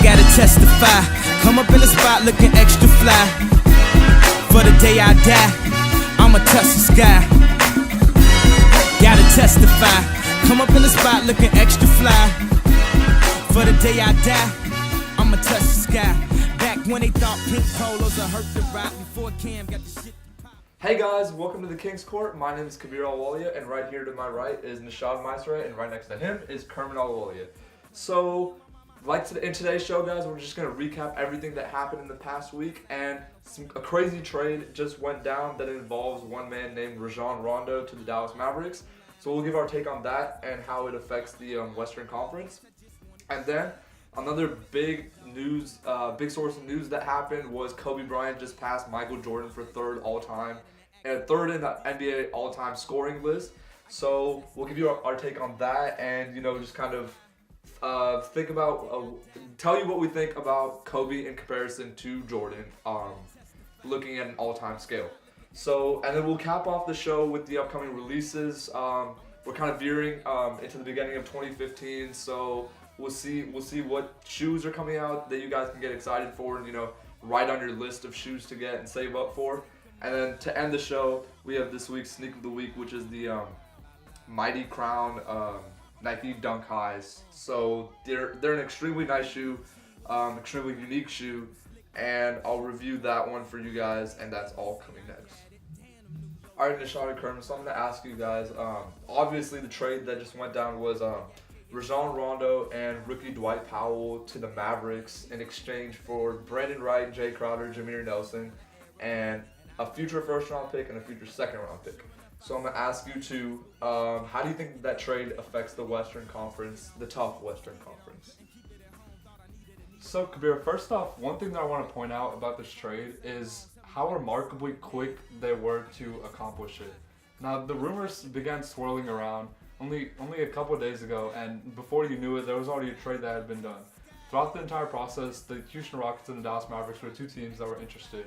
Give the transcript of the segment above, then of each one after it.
gotta testify. Come up in the spot looking extra fly. For the day I die, I'ma touch the sky. Gotta testify. Come up in the spot looking extra fly. For the day I die, I'ma touch the sky. Back when they thought pink polos would hurt the rock before Cam got the shit. Hey guys, welcome to the King's Court. My name is Kabir Alwalia, and right here to my right is Nishad, and right next to him is Kermit Alwalia. So, in today's show, guys, we're just going to recap everything that happened in the past week, and a crazy trade just went down that involves one man named Rajon Rondo to the Dallas Mavericks. So we'll give our take on that and how it affects the Western Conference. And then another big source of news that happened was Kobe Bryant just passed Michael Jordan for third in the NBA all-time scoring list. So we'll give you our take on that, and just kind of tell you what we think about Kobe in comparison to Jordan, looking at an all-time scale. So, and then we'll cap off the show with the upcoming releases. We're kind of veering into the beginning of 2015, so we'll see what shoes are coming out that you guys can get excited for, and write on your list of shoes to get and save up for. And then to end the show, we have this week's Sneak of the Week, which is the Mighty Crown Nike Dunk Highs. So they're an extremely nice shoe, extremely unique shoe, and I'll review that one for you guys, and that's all coming next. Alright, Nishad and Kermit, so I'm going to ask you guys, obviously the trade that just went down was Rajon Rondo and rookie Dwight Powell to the Mavericks in exchange for Brandon Wright, Jay Crowder, Jameer Nelson, and a future first-round pick and a future second-round pick. So I'm going to ask you two, how do you think that trade affects the Western Conference, the top Western Conference? So, Kabir, first off, one thing that I want to point out about this trade is how remarkably quick they were to accomplish it. Now, the rumors began swirling around only a couple of days ago, and before you knew it, there was already a trade that had been done. Throughout the entire process, the Houston Rockets and the Dallas Mavericks were two teams that were interested,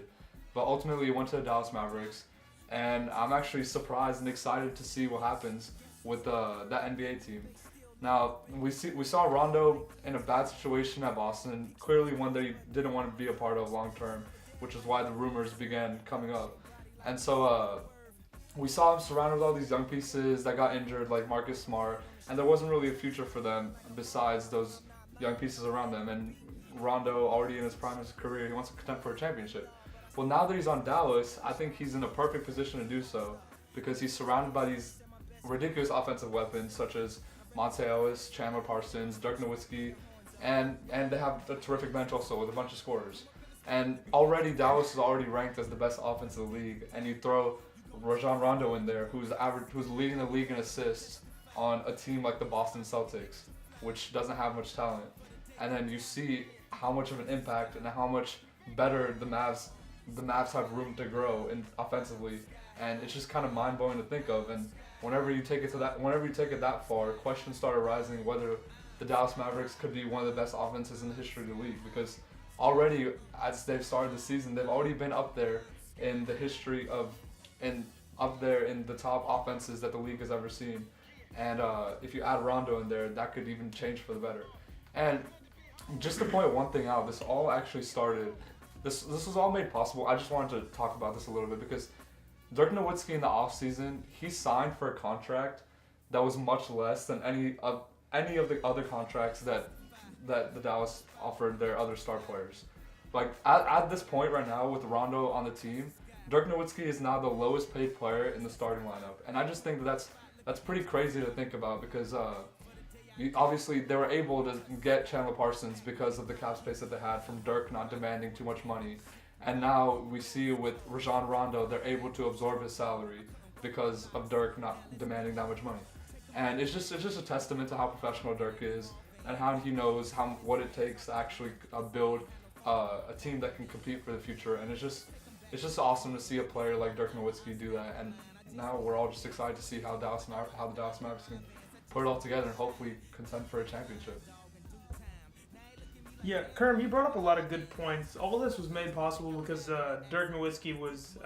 but ultimately it went to the Dallas Mavericks, and I'm actually surprised and excited to see what happens with that NBA team. Now, we saw Rondo in a bad situation at Boston, clearly one that he didn't want to be a part of long term, which is why the rumors began coming up. And so we saw him surrounded with all these young pieces that got injured, like Marcus Smart, and there wasn't really a future for them besides those young pieces around them. And Rondo, already in his prime of his career, he wants to contend for a championship. Well, now that he's on Dallas, I think he's in a perfect position to do so because he's surrounded by these ridiculous offensive weapons such as Monte Ellis, Chandler Parsons, Dirk Nowitzki, and they have a terrific bench also with a bunch of scorers. And already Dallas is already ranked as the best offense in the league, and you throw Rajon Rondo in there, who's leading the league in assists on a team like the Boston Celtics, which doesn't have much talent. And then you see how much of an impact and how much better the Mavs have room to grow offensively, and it's just kind of mind-blowing to think of. And whenever you take it that far, questions start arising whether the Dallas Mavericks could be one of the best offenses in the history of the league, because already as they've started the season, they've already been up there in the history up there in the top offenses that the league has ever seen. And if you add Rondo in there, that could even change for the better. And just to point one thing out, this all actually started. This was all made possible. I just wanted to talk about this a little bit because Dirk Nowitzki in the offseason, he signed for a contract that was much less than any of the other contracts that the Dallas offered their other star players. Like at this point right now with Rondo on the team, Dirk Nowitzki is now the lowest paid player in the starting lineup, and I just think that's pretty crazy to think about because obviously they were able to get Chandler Parsons because of the cap space that they had from Dirk not demanding too much money. And now we see with Rajon Rondo, they're able to absorb his salary because of Dirk not demanding that much money. And it's just a testament to how professional Dirk is and how he knows what it takes to actually build a team that can compete for the future. And it's just awesome to see a player like Dirk Nowitzki do that. And now we're all just excited to see how the Dallas Mavericks can put it all together and hopefully contend for a championship. Yeah, Kerm, you brought up a lot of good points. All of this was made possible because Dirk Nowitzki was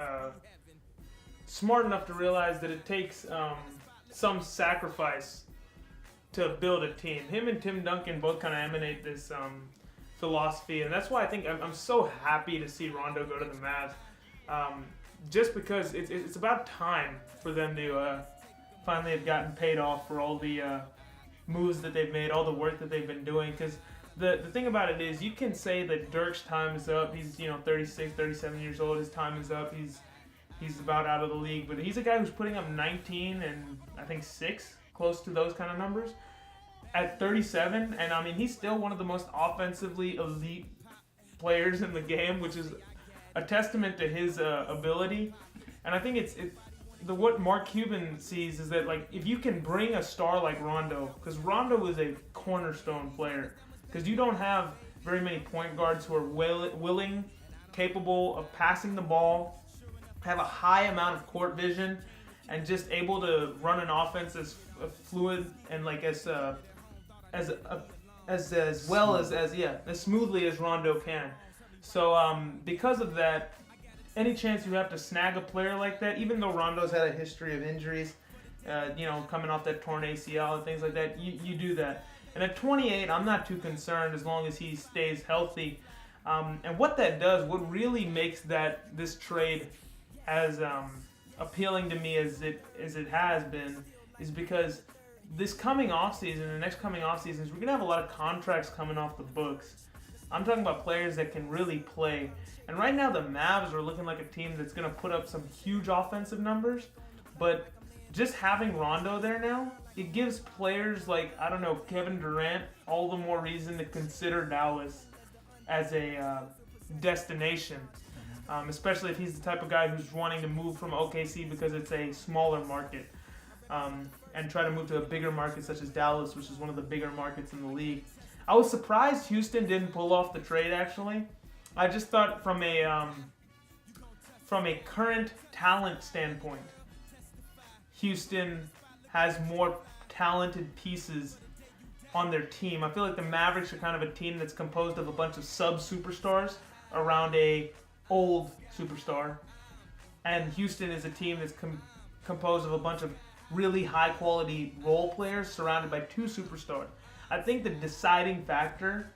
smart enough to realize that it takes some sacrifice to build a team. Him and Tim Duncan both kind of emanate this philosophy, and that's why I think I'm so happy to see Rondo go to the Mavs. Just because it's about time for them to finally have gotten paid off for all the moves that they've made, all the work that they've been doing. Because the thing about it is, you can say that Dirk's time is up. He's 36, 37 years old. His time is up. He's about out of the league. But he's a guy who's putting up 19 and I think 6, close to those kind of numbers, at 37. And I mean, he's still one of the most offensively elite players in the game, which is a testament to his ability. And I think it's what Mark Cuban sees is that, like, if you can bring a star like Rondo, because Rondo is a cornerstone player, because you don't have very many point guards who are willing, capable of passing the ball, have a high amount of court vision, and just able to run an offense as fluid and like as smoothly as Rondo can. So because of that, any chance you have to snag a player like that, even though Rondo's had a history of injuries, coming off that torn ACL and things like that, you do that. And at 28, I'm not too concerned as long as he stays healthy. And what that does, what really makes this trade as appealing to me as it has been, is because this coming offseason, the next coming off seasons, we're gonna have a lot of contracts coming off the books. I'm talking about players that can really play. And right now the Mavs are looking like a team that's going to put up some huge offensive numbers. But just having Rondo there now, it gives players like, I don't know, Kevin Durant all the more reason to consider Dallas as a destination. Especially if he's the type of guy who's wanting to move from OKC because it's a smaller market. And try to move to a bigger market such as Dallas, which is one of the bigger markets in the league. I was surprised Houston didn't pull off the trade, actually. I just thought from a current talent standpoint, Houston has more talented pieces on their team. I feel like the Mavericks are kind of a team that's composed of a bunch of sub-superstars around a old superstar. And Houston is a team that's composed of a bunch of really high-quality role players surrounded by 2 superstars. I think the deciding factor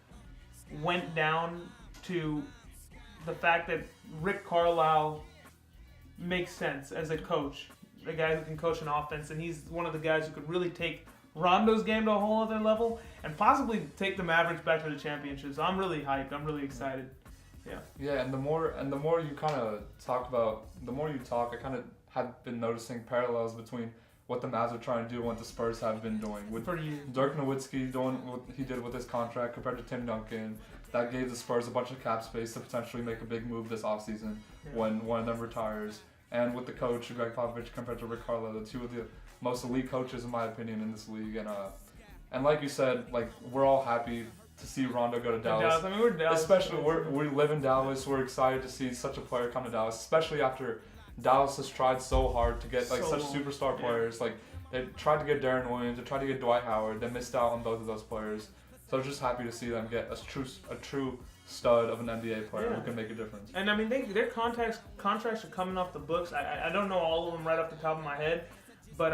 went down to the fact that Rick Carlisle makes sense as a coach, a guy who can coach an offense, and he's one of the guys who could really take Rondo's game to a whole other level and possibly take the Mavericks back to the championship. So I'm really hyped. I'm really excited. Yeah, and the more you kind of talk, I kind of have been noticing parallels between what the Mavs are trying to do and what the Spurs have been doing. With Dirk Nowitzki doing what he did with his contract compared to Tim Duncan, that gave the Spurs a bunch of cap space to potentially make a big move this offseason when one of them retires. And with the coach, Greg Popovich, compared to Rick Carlisle, the 2 of the most elite coaches, in my opinion, in this league. And like you said, like, we're all happy to see Rondo go to Dallas. I mean, we're Dallas. Especially, we live in Dallas. We're excited to see such a player come to Dallas, especially after Dallas has tried so hard to get such superstar players. Like, they tried to get Darren Williams, they tried to get Dwight Howard. They missed out on both of those players. So I'm just happy to see them get a true stud of an NBA player who can make a difference. And I mean, their contracts are coming off the books. I don't know all of them right off the top of my head, but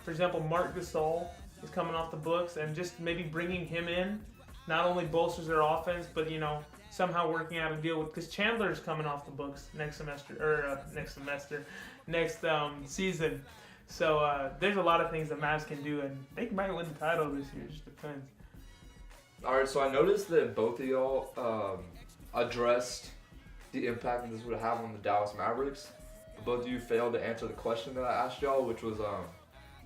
for example, Marc Gasol is coming off the books, and just maybe bringing him in not only bolsters their offense, but somehow working out a deal with, because Chandler's coming off the books next season. So there's a lot of things the Mavs can do, and they might win the title this year. It just depends. All right, so I noticed that both of y'all addressed the impact that this would have on the Dallas Mavericks. But both of you failed to answer the question that I asked y'all, which was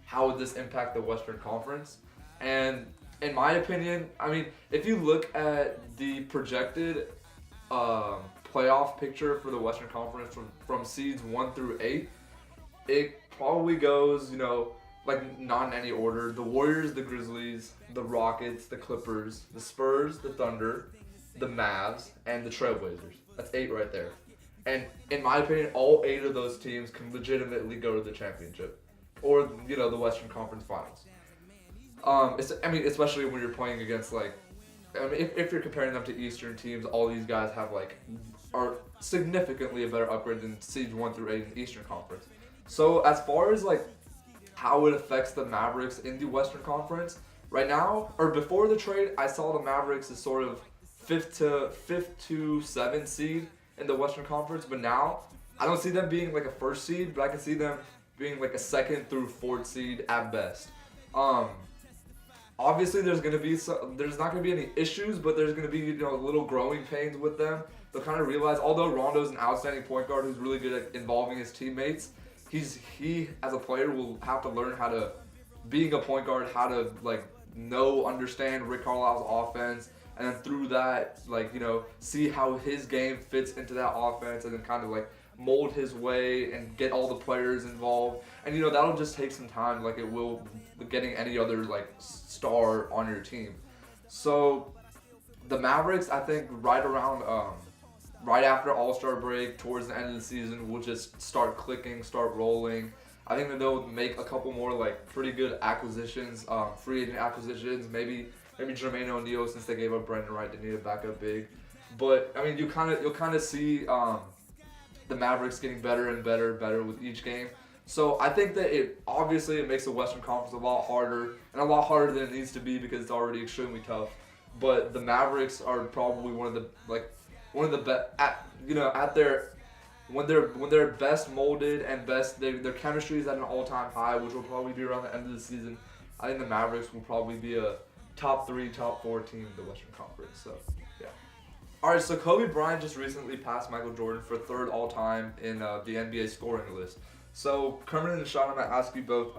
how would this impact the Western Conference? And in my opinion, I mean, if you look at the projected playoff picture for the Western Conference from seeds 1 through 8, it probably goes, like, not in any order. The Warriors, the Grizzlies, the Rockets, the Clippers, the Spurs, the Thunder, the Mavs, and the Trailblazers. That's 8 right there. And in my opinion, all 8 of those teams can legitimately go to the championship or, the Western Conference Finals. Especially when you're playing against, if you're comparing them to Eastern teams, all these guys are significantly a better upgrade than seeds 1 through 8 in the Eastern Conference. So as far as, how it affects the Mavericks in the Western Conference, right now, or before the trade, I saw the Mavericks as sort of fifth to seventh seed in the Western Conference, but now I don't see them being like a first seed, but I can see them being like a second through fourth seed at best. Obviously, there's not gonna be any issues, but there's gonna be little growing pains with them. They'll kind of realize, although Rondo's an outstanding point guard who's really good at involving his teammates, he as a player will have to learn how to, being a point guard, how to understand Rick Carlisle's offense, and then through that, see how his game fits into that offense, and then kind of mold his way and get all the players involved. And that'll just take some time, like it will getting any other star on your team. So the Mavericks, I think right after All-Star break, towards the end of the season, will just start clicking, start rolling. I think that they'll make a couple more pretty good acquisitions, free agent acquisitions. Maybe Jermaine O'Neal, since they gave up Brendan Wright, they need a backup big. But I mean, you'll kind of see the Mavericks getting better and better with each game. So I think that it makes the Western Conference a lot harder, and a lot harder than it needs to be because it's already extremely tough. But the Mavericks are probably one of the best when they're best molded and best, their chemistry is at an all-time high, which will probably be around the end of the season. I think the Mavericks will probably be a top 3, top 4 team in the Western Conference. So yeah. All right, so Kobe Bryant just recently passed Michael Jordan for third all-time in the NBA scoring list. So Kermit and Nishad, I'm gonna ask you both,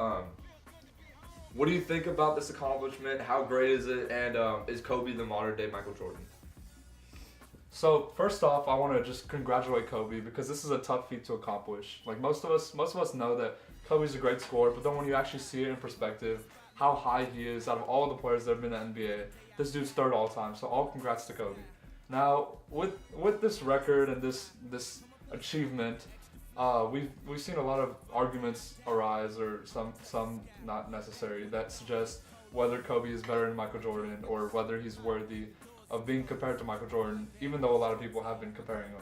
what do you think about this accomplishment? How great is it? And is Kobe the modern-day Michael Jordan? So first off, I want to just congratulate Kobe because this is a tough feat to accomplish. Most of us know that Kobe's a great scorer, but then when you actually see it in perspective, how high he is out of all the players that have been in the NBA, this dude's third all time. So all congrats to Kobe. Now with this record and this achievement, we've seen a lot of arguments arise, or some not necessary, that suggest whether Kobe is better than Michael Jordan or whether he's worthy of being compared to Michael Jordan, even though a lot of people have been comparing him.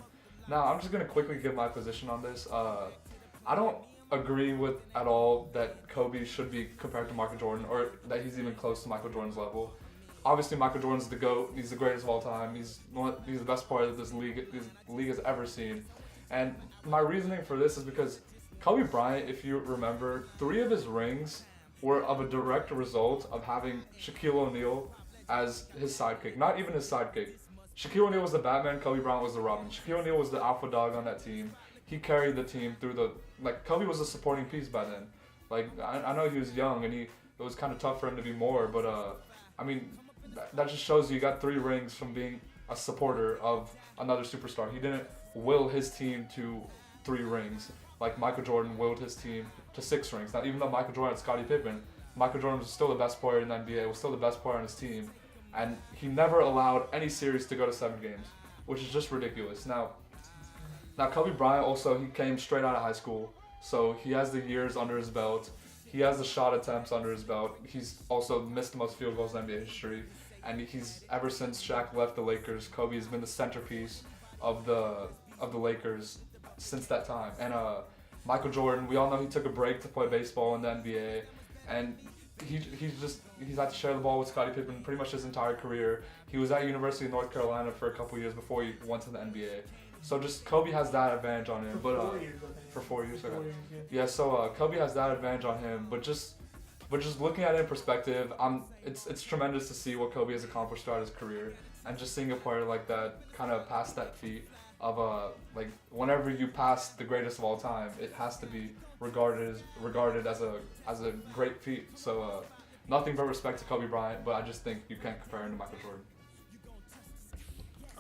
Now, I'm just going to quickly give my position on this. I don't agree with at all that Kobe should be compared to Michael Jordan, or that he's even close to Michael Jordan's level. Obviously, Michael Jordan's the GOAT. He's the greatest of all time. He's the best player that this league has ever seen. And my reasoning for this is because Kobe Bryant, if you remember, 3 of his rings were of a direct result of having Shaquille O'Neal as his sidekick. Not even his sidekick. Shaquille O'Neal was the Batman, Kobe Bryant was the Robin. Shaquille O'Neal was the alpha dog on that team. He carried the team through Kobe was a supporting piece by then. I know he was young and it was kind of tough for him to be more, but I mean, that just shows you got 3 rings from being a supporter of another superstar. He didn't will his team to 3 rings like Michael Jordan willed his team to 6 rings. Now, even though Michael Jordan had Scottie Pippen, Michael Jordan was still the best player in the NBA, was still the best player on his team, and he never allowed any series to go to 7 games, which is just ridiculous. Now Kobe Bryant also, he came straight out of high school, so he has the years under his belt. He has the shot attempts under his belt. He's also missed the most field goals in NBA history, and he's ever since Shaq left the Lakers, Kobe has been the centerpiece of the Lakers since that time. And Michael Jordan, we all know he took a break to play baseball in the NBA, and he's had to share the ball with Scottie Pippen pretty much his entire career. He was at University of North Carolina for a couple years before he went to the NBA. So just Kobe has that advantage on him. For 4 years, for 4 years, okay. 4 years, yeah. Yeah, so Kobe has that advantage on him, but just looking at it in perspective, it's tremendous to see what Kobe has accomplished throughout his career, and just seeing a player like that kind of pass that feat of whenever you pass the greatest of all time, it has to be regarded as a great feat. So nothing but respect to Kobe Bryant, but I just think you can't compare him to Michael Jordan.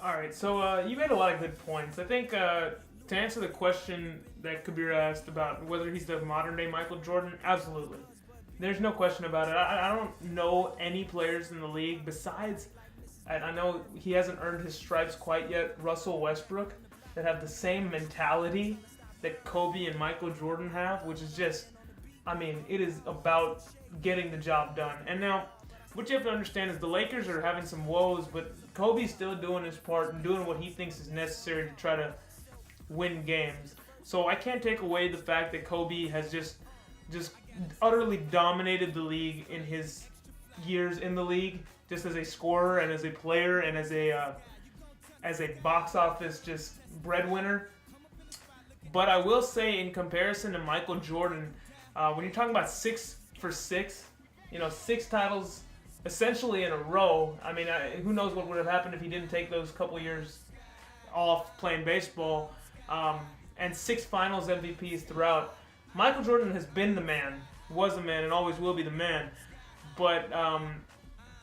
All right, so you made a lot of good points. I think to answer the question that Kabir asked about whether he's the modern-day Michael Jordan, absolutely. There's no question about it. I don't know any players in the league besides, and I know he hasn't earned his stripes quite yet, Russell Westbrook, that have the same mentality that Kobe and Michael Jordan have, which is just, it is about getting the job done. And now, what you have to understand is the Lakers are having some woes, but Kobe's still doing his part and doing what he thinks is necessary to try to win games. So I can't take away the fact that Kobe has just utterly dominated the league in his years in the league, just as a scorer and as a player and as a as a box office just breadwinner. But I will say, in comparison to Michael Jordan, when you're talking about 6 for 6, 6 titles essentially in a row. I mean, who knows what would have happened if he didn't take those couple years off playing baseball, and 6 finals MVPs throughout. Michael Jordan has been the man, was the man, and always will be the man. But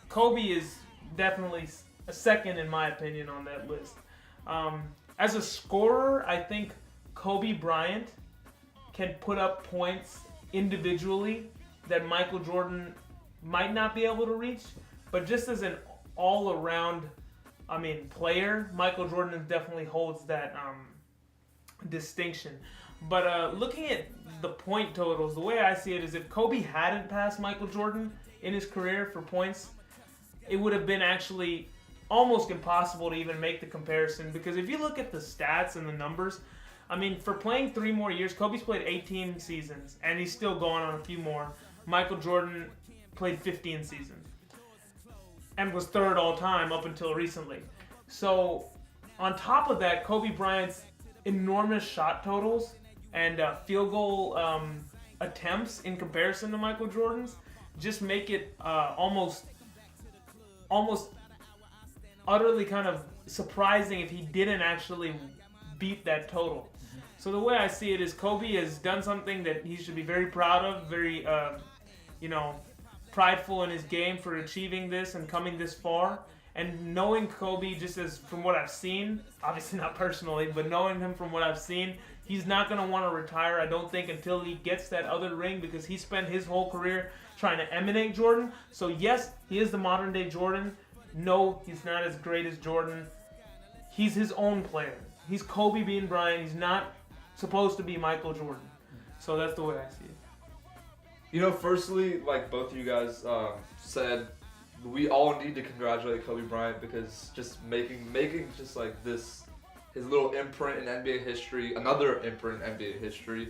Kobe is definitely a second, in my opinion, on that list. As a scorer, I think Kobe Bryant can put up points individually that Michael Jordan might not be able to reach. But just as an all-around, player, Michael Jordan definitely holds that distinction. But looking at the point totals, the way I see it is if Kobe hadn't passed Michael Jordan in his career for points, it would have been actually almost impossible to even make the comparison, because if you look at the stats and the numbers, for playing 3 more years, Kobe's played 18 seasons, and he's still going on a few more. Michael Jordan played 15 seasons and was 3rd all time up until recently. So on top of that, Kobe Bryant's enormous shot totals and field goal attempts in comparison to Michael Jordan's just make it almost utterly kind of surprising if he didn't actually beat that total. So the way I see it is Kobe has done something that he should be very proud of, very prideful in his game for achieving this and coming this far. And knowing Kobe, just as from what I've seen, obviously not personally, but knowing him from what I've seen, he's not going to want to retire, I don't think, until he gets that other ring, because he spent his whole career trying to emulate Jordan. So yes, he is the modern day Jordan. No, he's not as great as Jordan. He's his own player. He's Kobe being Bryant. He's not supposed to be Michael Jordan. So that's the way I see it. Firstly, like both of you guys said, we all need to congratulate Kobe Bryant, because just making just like this, his little imprint in NBA history, another imprint in NBA history,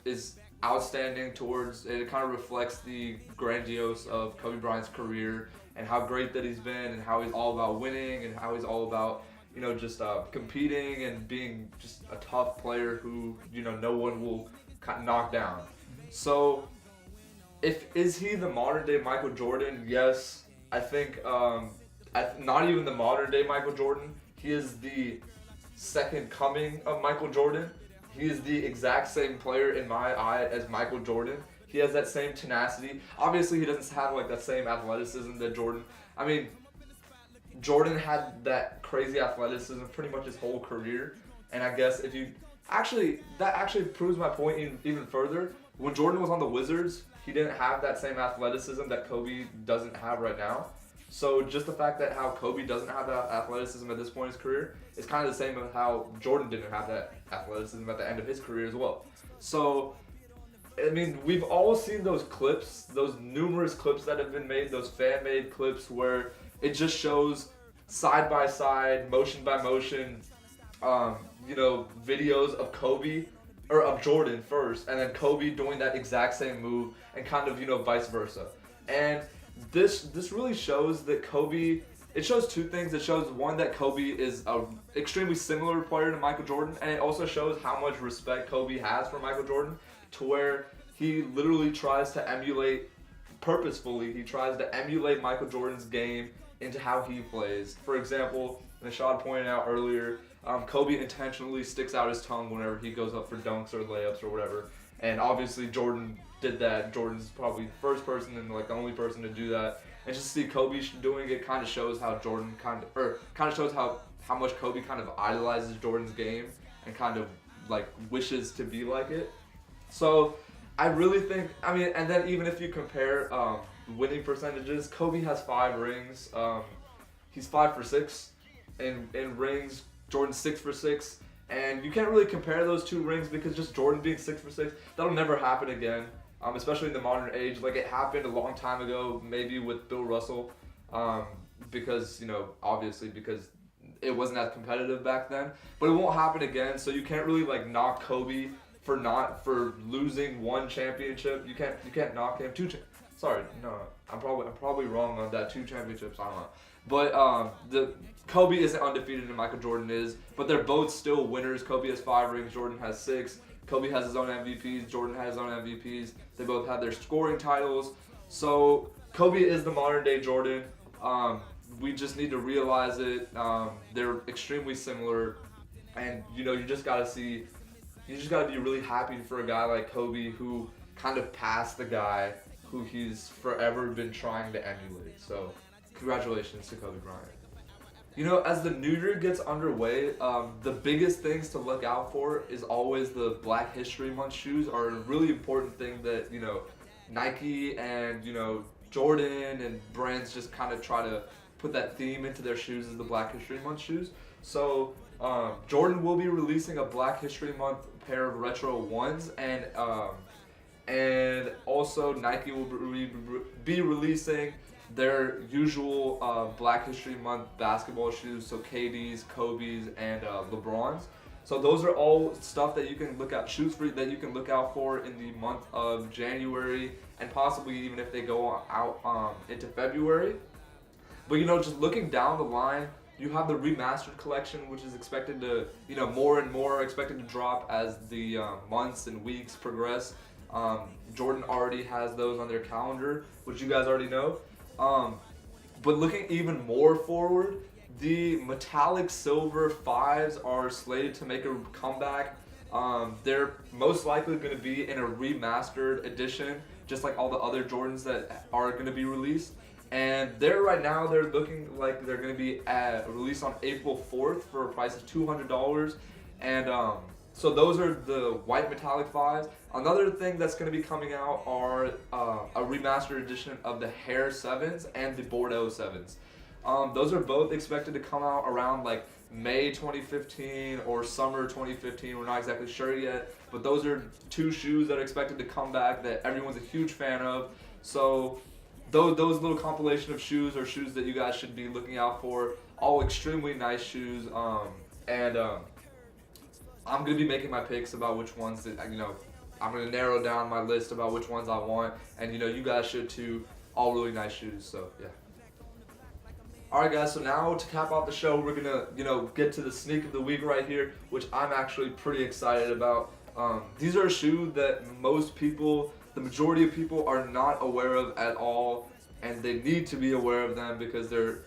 is outstanding towards, it kind of reflects the grandiose of Kobe Bryant's career and how great that he's been and how he's all about winning and how he's all about, just competing and being just a tough player who, no one will knock down. So, is he the modern day Michael Jordan? Yes. I think, not even the modern day Michael Jordan. He is the second coming of Michael Jordan. He is the exact same player in my eye as Michael Jordan. He has that same tenacity. Obviously, he doesn't have like that same athleticism that Jordan. Jordan had that crazy athleticism pretty much his whole career. And I guess if you that actually proves my point even further. When Jordan was on the Wizards, he didn't have that same athleticism that Kobe doesn't have right now. So just the fact that how Kobe doesn't have that athleticism at this point in his career is kind of the same as how Jordan didn't have that athleticism at the end of his career as well. So, we've all seen those clips, those numerous clips that have been made, those fan-made clips where it just shows side by side, motion by motion, videos of Kobe, or of Jordan first, and then Kobe doing that exact same move, and kind of, vice versa. And this really shows that Kobe, it shows 2 things. It shows, one, that Kobe is a extremely similar player to Michael Jordan, and it also shows how much respect Kobe has for Michael Jordan, to where he literally tries to emulate, purposefully, he tries to emulate Michael Jordan's game into how he plays. For example, Nishad pointed out earlier, Kobe intentionally sticks out his tongue whenever he goes up for dunks or layups or whatever. And obviously Jordan did that. Jordan's probably the first person and the only person to do that. And just to see Kobe doing it kind of shows how Jordan kind of shows how much Kobe kind of idolizes Jordan's game and kind of wishes to be like it. So I really think, and then even if you compare winning percentages, Kobe has 5 rings. He's 5 for 6 in rings. Jordan's 6 for 6, and you can't really compare those 2 rings, because just Jordan being 6 for 6, that'll never happen again, especially in the modern age. It happened a long time ago, maybe with Bill Russell, because, obviously because it wasn't as competitive back then, but it won't happen again, so you can't really knock Kobe for losing 1 championship. You can't knock him. Sorry, no, I'm probably wrong on that. 2 championships, I don't know. But the Kobe isn't undefeated and Michael Jordan is, but they're both still winners. Kobe has 5 rings, Jordan has 6. Kobe has his own MVPs, Jordan has his own MVPs. They both have their scoring titles. So Kobe is the modern day Jordan. We just need to realize it. They're extremely similar, and you just gotta be really happy for a guy like Kobe who kind of passed the guy who he's forever been trying to emulate. So congratulations to Kobe Bryant. As the new year gets underway, the biggest things to look out for is always the Black History Month shoes are a really important thing that, Nike and, Jordan and brands just kind of try to put that theme into their shoes as the Black History Month shoes. So Jordan will be releasing a Black History Month pair of retro ones, and also Nike will be releasing their usual Black History Month basketball shoes, so KD's, Kobe's, and LeBron's. So those are all stuff that you can look at, shoes that you can look out for in the month of January, and possibly even if they go out into February. But just looking down the line, you have the remastered collection, which is expected to, more and more expected to drop as the months and weeks progress. Jordan already has those on their calendar, which you guys already know. But looking even more forward, the metallic silver 5s are slated to make a comeback. They're most likely going to be in a remastered edition, just like all the other Jordans that are going to be released. And they're looking like they're going to be released on April 4th for a price of $200. And so those are the white metallic 5s. Another thing that's going to be coming out are a remastered edition of the Hair 7s and the Bordeaux 7s. Those are both expected to come out around like May 2015 or summer 2015. We're not exactly sure yet, but those are 2 shoes that are expected to come back that everyone's a huge fan of. So those little compilation of shoes are shoes that you guys should be looking out for. All extremely nice shoes. And I'm going to be making my picks about which ones that, I'm going to narrow down my list about which ones I want. And, you guys should too. All really nice shoes. So, yeah. Alright guys, so now to cap off the show, we're gonna, get to the sneak of the week right here, which I'm actually pretty excited about. These are a shoe that the majority of people are not aware of at all, and they need to be aware of them because they're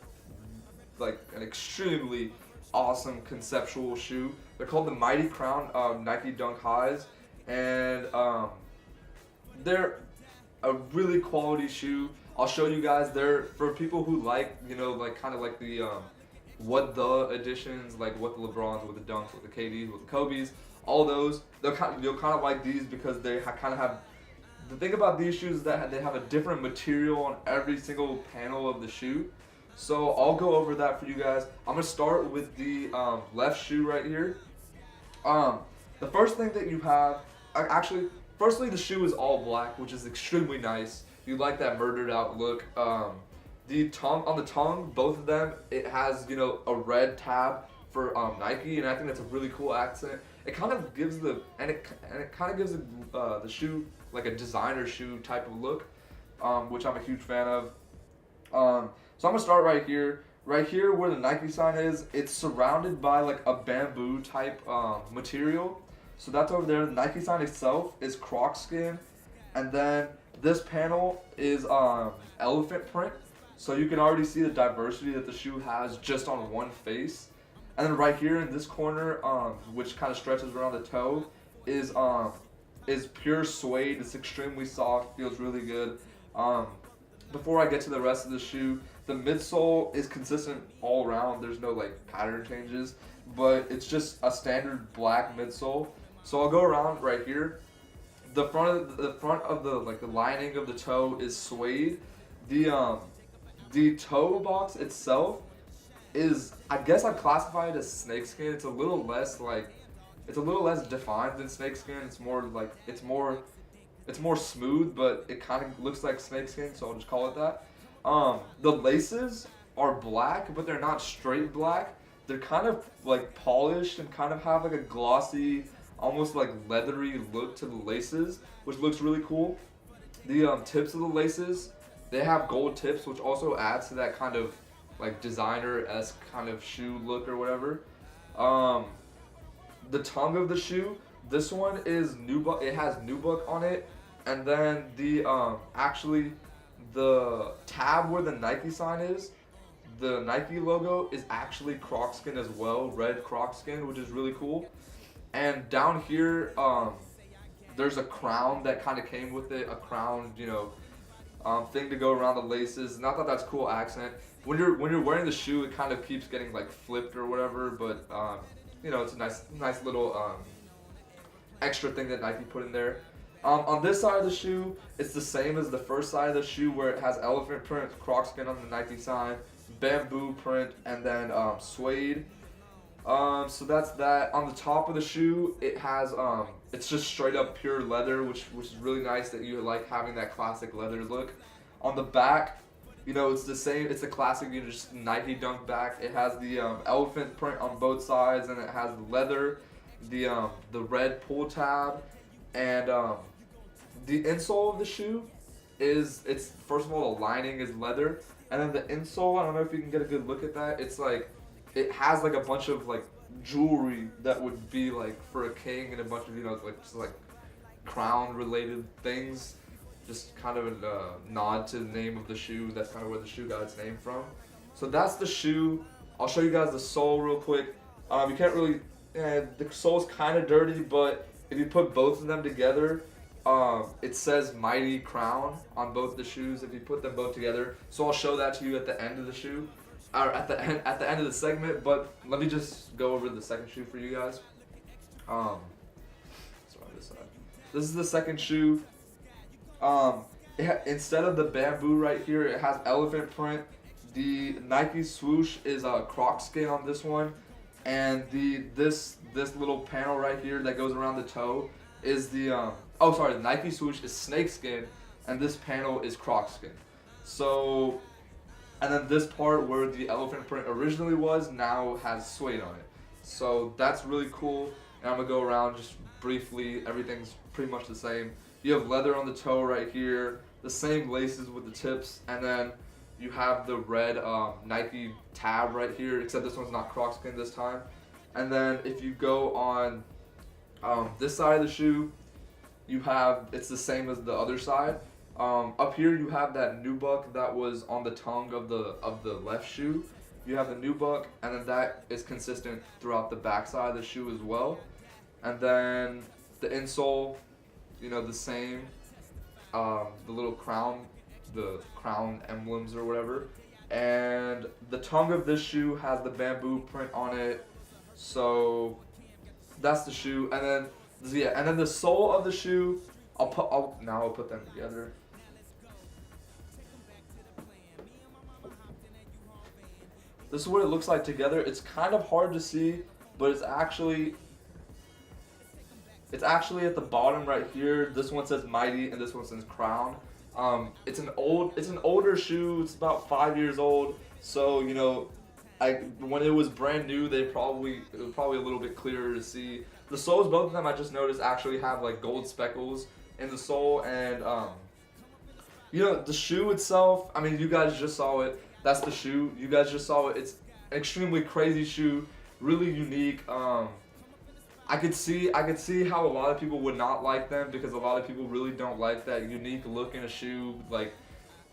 like an extremely awesome conceptual shoe. They're called the Mighty Crown Nike Dunk Highs, and they're a really quality shoe. I'll show you guys. They're for people who like, kind of like the what the editions, like what the LeBrons, what the Dunks, what the KDs, what the Kobe's, all those. You'll kind of like these because they kind of have. The thing about these shoes is that they have a different material on every single panel of the shoe. So I'll go over that for you guys. I'm gonna start with the left shoe right here. The first thing that you have, firstly the shoe is all black, which is extremely nice. You like that murdered out look. The tongue, on the tongue, both of them, it has, a red tab for Nike, and I think that's a really cool accent. It kind of gives the shoe like a designer shoe type of look, which I'm a huge fan of. So I'm gonna start right here. Right here where the Nike sign is, it's surrounded by like a bamboo type material. So that's over there. The Nike sign itself is croc skin, and then this panel is elephant print, so you can already see the diversity that the shoe has just on one face. And then right here in this corner, which kind of stretches around the toe, is pure suede. It's extremely soft, feels really good. Before I get to the rest of the shoe, the midsole is consistent all around. There's no like pattern changes, but it's just a standard black midsole. So I'll go around right here. The front of the lining of the toe is suede. The toe box itself is, I guess I'd classify it as snakeskin. It's a little less defined than snakeskin. It's more smooth, but it kind of looks like snakeskin, so I'll just call it that. The laces are black, but they're not straight black. They're kind of like polished and kind of have like a glossy, almost like leathery look to the laces, which looks really cool. The tips of the laces, they have gold tips, which also adds to that kind of like designer-esque kind of shoe look or whatever. The tongue of the shoe, this one is nubuck. It has nubuck on it, and then the actually the tab where the Nike sign is, the Nike logo is actually croc skin as well, red croc skin, which is really cool. And down here, there's a crown that kind of came with it, a crown, thing to go around the laces. And I thought that's cool accent. When you're wearing the shoe, it kind of keeps getting like flipped or whatever, but it's a nice little extra thing that Nike put in there. On this side of the shoe, it's the same as the first side of the shoe where it has elephant print, croc skin on the Nike sign, bamboo print, and then suede. So that's that. On the top of the shoe, it has it's just straight up pure leather, which is really nice that you like having that classic leather look. On the back, it's the same. It's a classic, just Nike Dunk back. It has the elephant print on both sides, and it has the leather, the red pull tab, and the insole of the shoe it's first of all the lining is leather, and then the insole, I don't know if you can get a good look at that. It's like it has like a bunch of like jewelry that would be like for a king and a bunch of just like crown related things. Just kind of a nod to the name of the shoe. That's kind of where the shoe got its name from. So that's the shoe. I'll show you guys the sole real quick. You can't really, the sole's kind of dirty, but if you put both of them together, it says Mighty Crown on both the shoes if you put them both together. So I'll show that to you at the end of the shoe, or at the end of the segment. But let me just go over the second shoe for you guys. Sorry, this side. This is the second shoe. Instead of the bamboo right here, it has elephant print. The Nike swoosh is a croc skin on this one, and this little panel right here that goes around the toe is the Nike swoosh is snake skin, and this panel is croc skin. So, and then this part where the elephant print originally was now has suede on it. So that's really cool. And I'm gonna go around just briefly. Everything's pretty much the same. You have leather on the toe right here, the same laces with the tips, and then you have the red Nike tab right here, except this one's not croc skin this time. And then if you go on this side of the shoe, it's the same as the other side. Up here you have that nubuck that was on the tongue of the left shoe. You have the nubuck, and then that is consistent throughout the back side of the shoe as well. And then the insole, the same, the crown emblems or whatever. And the tongue of this shoe has the bamboo print on it. So that's the shoe. And then the sole of the shoe, I'll put them together. This is what it looks like together. It's kind of hard to see, but it's actually at the bottom right here. This one says Mighty and this one says Crown. It's an older shoe. It's about 5 years old. So when it was brand new, it was probably a little bit clearer to see. The soles, both of them, I just noticed actually have like gold speckles in the sole, and the shoe itself. I mean, you guys just saw it. That's the shoe. You guys just saw it. It's an extremely crazy shoe, really unique. I could see how a lot of people would not like them, because a lot of people really don't like that unique look in a shoe, like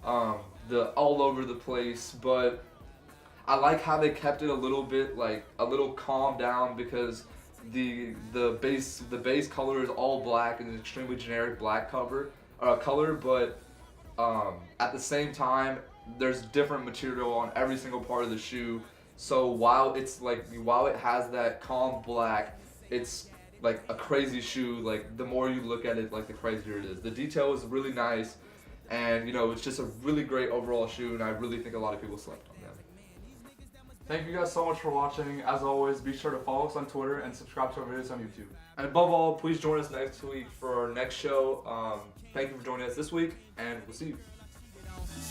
the all over the place. But I like how they kept it a little bit like a little calmed down, because the base color is all black and an extremely generic black color, but at the same time there's different material on every single part of the shoe. So while it has that calm black, it's like a crazy shoe. Like the more you look at it, like the crazier it is. The detail is really nice, and it's just a really great overall shoe, and I really think a lot of people slept on them. Thank you guys so much for watching. As always, be sure to follow us on Twitter and subscribe to our videos on YouTube. And above all, please join us next week for our next show. Thank you for joining us this week, and we'll see you.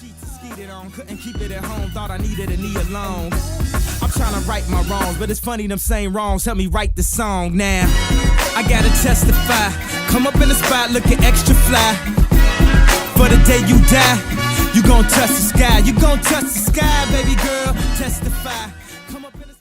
Sheets and skeeted on, couldn't keep it at home, thought I needed a knee alone. I'm trying to right my wrongs, but it's funny them same wrongs help me write the song now. I gotta testify, come up in the spot looking extra fly. For the day you die, you gon' touch the sky. You gon' touch the sky, baby girl. Testify. Come up in the